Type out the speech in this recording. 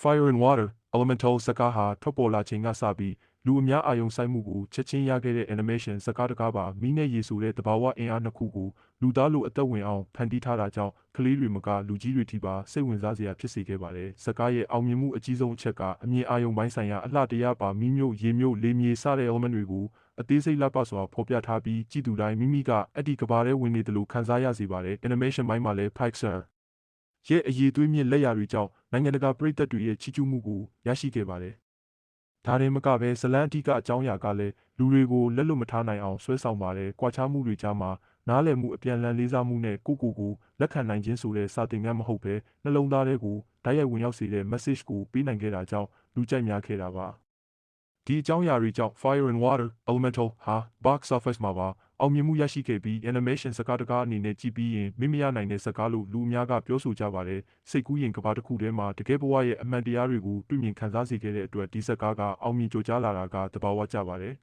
Fire and Water Elemental ဇာတ်ကားဟာထွက်ပေါ်လာချိန်ကစပြီးလူအများအာရုံစိုက်မှုကိုချက်ချင်းရခဲ့တဲ့ animation ဇာတ်ကားတစ်ကားပါမီးနဲ့ရေဆိုတဲ့သဘာဝအင်အားနှစ်ခုကိုလူသားလိုအသက်ဝင်အောင်ဖန်တီးထားတာကြောင့်ကလေးတွေမကလူကြီးတွေထိပါစိတ်ဝင်စားစရာဖြစ်စေခဲ့ပါတယ်။ဇာတ်ကားရဲ့အောင်မြင်မှုအကြီးဆုံးအချက်ကအမြင်အာရုံပိုင်းဆိုင်ရာအလှတရားပါမီးမျိုးရေမျိုးလေမြေစတဲ့ element တွေကိုအသေးစိတ်လှပစွာဖော်ပြထားပြီးကြည့်သူတိုင်းမိမိကအဲ့ဒီကဘာထဲဝင်နေတယ်လို့ခံစားရစေပါတယ်။ animation ပိုင်းမှာလည်း Pixarရဲ့အရေးသွေးမြင့်လက်ရာတွေကြောင့်နိုင်ငံတကာပရိသတ်တွေရဲ့ချီးကျူးမှုကိုရရှိခဲ့ပါတယ်။ဒါတင်မကပဲဇလန်းအဓိကအကြောင်းအရာကလည်းလူတွေကိုလက်လွတ်မထားနိုင်အောင်ဆွဲဆောင်ပါတယ်။ကွာခြားမှုတွေကြားမှာနားလည်မှုအပြန်အလှန်လေးစားမှုနဲ့ကိုလက်ခံနိုင်ခြင်းဆိုတဲ့စာသင်ခန်းမဟုတ်ဘဲနှလုံးသားထဲကိုတိုက်ရိုက်ဝင်ရောက်စေတဲ့ message ကိုပေးနိုင်ခဲ့တာကြောင့်လူကြိုက်များခဲ့တာပါ။ဒီအကြောင်းအရာတွေကြောင့် Fire and Water Elemental ဟာ box office မှာပါအောင်မြင်မှုရရှိခဲ့ပြီး animation ဇာတ်ကားတစ်ကားအနေနဲ့ကြည့်ပြီးရင်မေ့မရနိုင်တဲ့ဇာတ်ကားလို့လူအများကပြောဆိုကြပါတယ်။စိတ်ကူးရင်ကဘာတစ်ခုထဲမှာတကယ်ဘဝရဲ့အမှန်တရားတွေကိုတွေ့မြင်ခံစားစေခဲ့တဲ့အတွက်ဒီဇာတ်ကားကအောင်မြင်ကြိုကြားလာတာကသဘာဝကျပါတယ်